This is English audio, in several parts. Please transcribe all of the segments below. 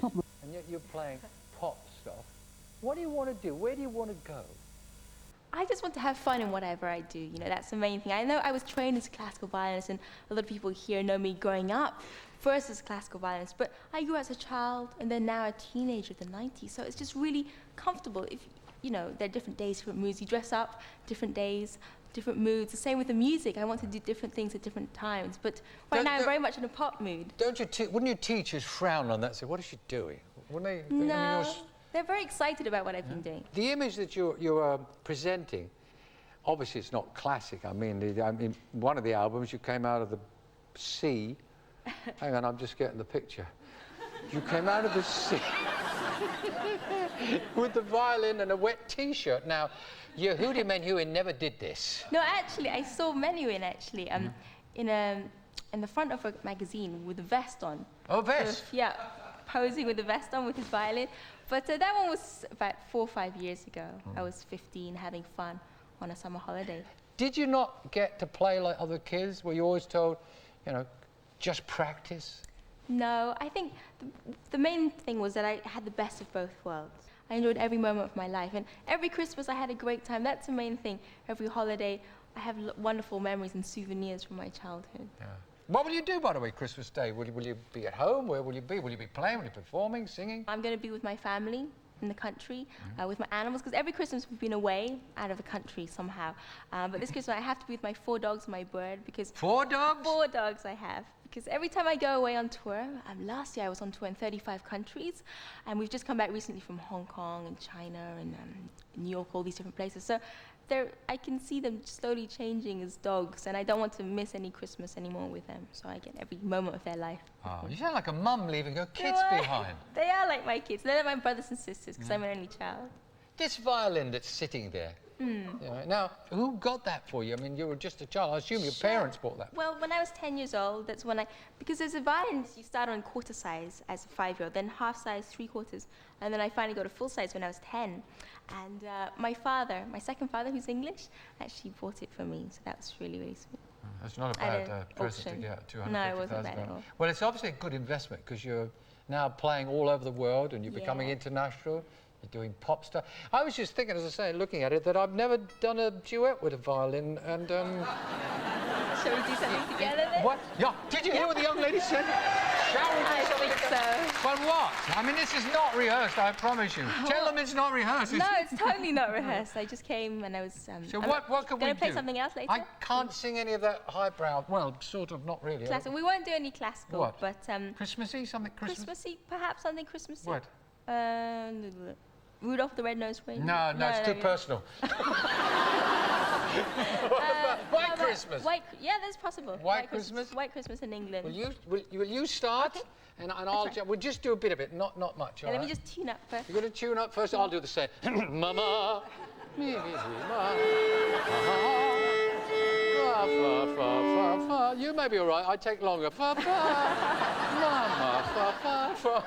And yet you're playing pop stuff. What do you want to do? Where do you want to go? I just want to have fun in whatever I do. You know, that's the main thing. I know I was trained as a classical violinist, and a lot of people here know me growing up first as a classical violinist. But I grew up as a child, and then now a teenager of the '90s. So it's just really comfortable. If you know, there are different days, different moods. You dress up, different days, different moods. The same with the music. I want to do different things at different times. But right now, I'm very much in a pop mood. Wouldn't your teachers frown on that? Say, what is she doing? Wouldn't they? No. I mean, they're very excited about what I've been doing. the image that you're presenting, obviously it's not classic. I mean, one of the albums you came out of the sea. Hang on, I'm just getting the picture. You came out of the sea with the violin and a wet T-shirt. Now, Yehudi Menuhin never did this. No, actually, I saw Menuhin actually in the front of a magazine with a vest on. Oh, vest? Yeah, posing with a vest on with his violin. But that one was about 4 or 5 years ago. I was 15, having fun on a summer holiday. Did you not get to play like other kids? Were you always told, you know, just practice? No, I think the main thing was that I had the best of both worlds. I enjoyed every moment of my life, and every Christmas I had a great time. That's the main thing. Every holiday, I have wonderful memories and souvenirs from my childhood. Yeah. What will you do, by the way, Christmas Day? Will you be at home? Where will you be? Will you be playing? Will you be performing, singing? I'm going to be with my family in the country, with my animals, because every Christmas we've been away out of the country somehow. But this Christmas I have to be with my 4 dogs and my bird, because... 4 dogs? 4 dogs I have. Because every time I go away on tour, last year I was on tour in 35 countries, and we've just come back recently from Hong Kong and China and New York, all these different places. So I can see them slowly changing as dogs, and I don't want to miss any Christmas anymore with them. So I get every moment of their life. Oh, you sound like a mum leaving her kids behind. They are like my kids. They're like my brothers and sisters, because I'm an only child. This violin that's sitting there, you know, now, who got that for you? I mean, you were just a child. I assume your parents bought that. Well, when I was 10 years old, that's when because there's a violin, you start on quarter size as a 5-year-old, then half size, 3/4, and then I finally got a full size when I was 10. And my father, my second father, who's English, actually bought it for me, so that was really, really sweet. That's not a bad present to get, $250,000. No, it wasn't bad at all. Well, it's obviously a good investment, because you're now playing all over the world, and you're becoming international. You're doing pop stuff. I was just thinking, as I say, looking at it, that I've never done a duet with a violin, and... Shall we do something together then? What? Yeah. Did you hear what the young lady said? Shall we do something I think so. Well, what? I mean, this is not rehearsed, I promise you. Tell them it's not rehearsed. No, it's totally not rehearsed. I just came and I was... So what can we do? Going to play something else later? I can't sing any of that highbrow. Well, sort of, not really. Classical. We won't do any classical. What? But, Christmassy? Something Christmas? Christmassy, perhaps something Christmassy. What? Rudolph the Red-Nosed Reindeer? No, it's too personal. White Christmas. Yeah, that's possible. White Christmas? White Christmas in England. Will you start? Okay. And we'll just do a bit of it, not much. Yeah, let me just tune up first. You're going to tune up first? I'll do the same. Mama. Fa, fa, fa, fa. You may be all right. I take longer. Fa, fa. Mama. Fa, fa, fa.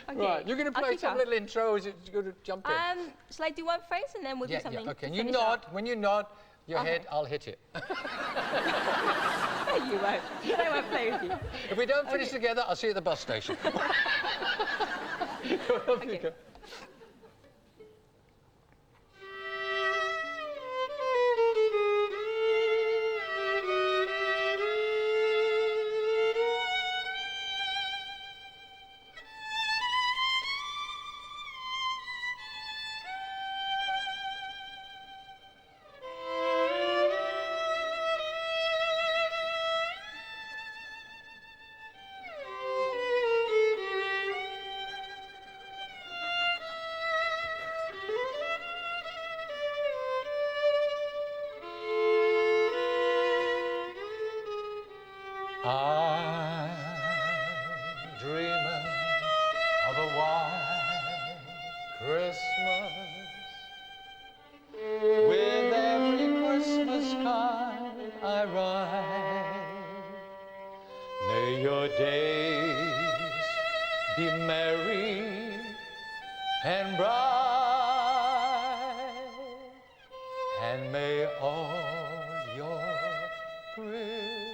Okay. Right, you're going to play some little intro, or is it going to jump in? Shall I do one phrase and then we'll do something? Yeah, okay. You nod. When you nod your head, I'll hit it. You won't. I won't play with you. If we don't finish together, I'll see you at the bus station. Okay. I'm dreaming of a white Christmas, with every Christmas card I write. May your days be merry and bright, and may all your Christmases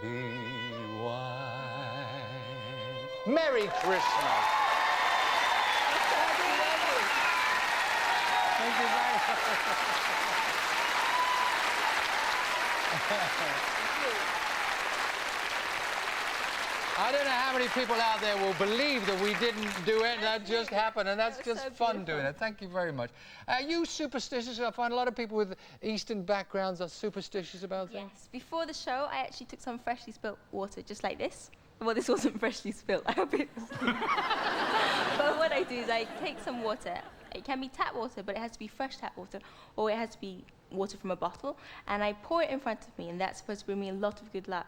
be white. Merry Christmas. Thank you very much. I don't know how many people out there will believe that we didn't do it. That just happened, and that's just so fun beautiful. doing it. Thank you very much. Are you superstitious? I find a lot of people with Eastern backgrounds are superstitious about things. Yes. Before the show, I actually took some freshly spilt water, just like this. Well, this wasn't freshly spilt. I hope it was. But what I do is I take some water. It can be tap water, but it has to be fresh tap water, or it has to be water from a bottle, and I pour it in front of me, and that's supposed to bring me a lot of good luck.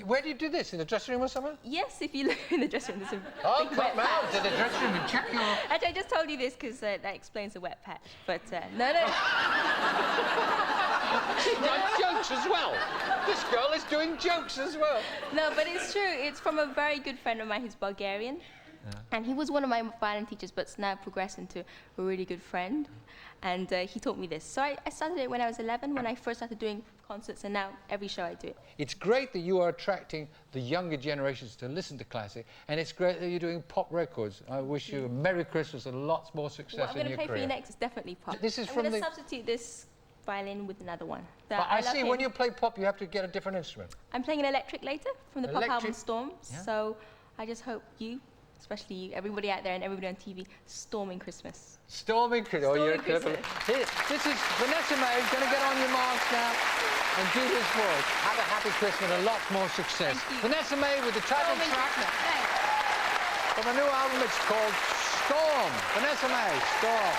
Where do you do this? In the dressing room or somewhere? Yes, if you look in the dressing room, there's a Oh, big come wet patch. out to the dressing room and check your... Actually, I just told you this because that explains the wet patch. But no. She does jokes as well. This girl is doing jokes as well. No, but it's true. It's from a very good friend of mine who's Bulgarian. Yeah. And he was one of my violin teachers, but's now progressed into a really good friend. And he taught me this. So I started it when I was 11, when I first started doing concerts, and now every show I do it. It's great that you are attracting the younger generations to listen to classic, and it's great that you're doing pop records. I wish you a Merry Christmas and lots more success What I'm in your going to play career. for you next is definitely pop. This is I'm from going to the... substitute this violin with another one. So But I love see, him. when you play pop, you have to get a different instrument. I'm playing an electric later from the pop album Electric? Storm. Yeah. So I just hope you, especially you, everybody out there and everybody on TV, storming Christmas. Storming Christmas. Oh, you're Storming clever. Christmas. Here, this is Vanessa May. Going to get on your marks now and do this for us. Have a happy Christmas and lots more success. Thank you. Vanessa May with the title Storming track Christmas. Thanks. from a new album. It's called Storm. Vanessa May, Storm.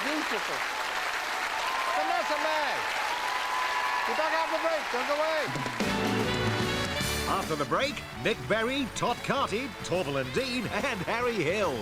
Beautiful. Vanessa May. We're back after the break. Don't go away. After the break, Nick Berry, Todd Carty, Torval and Dean and Harry Hill.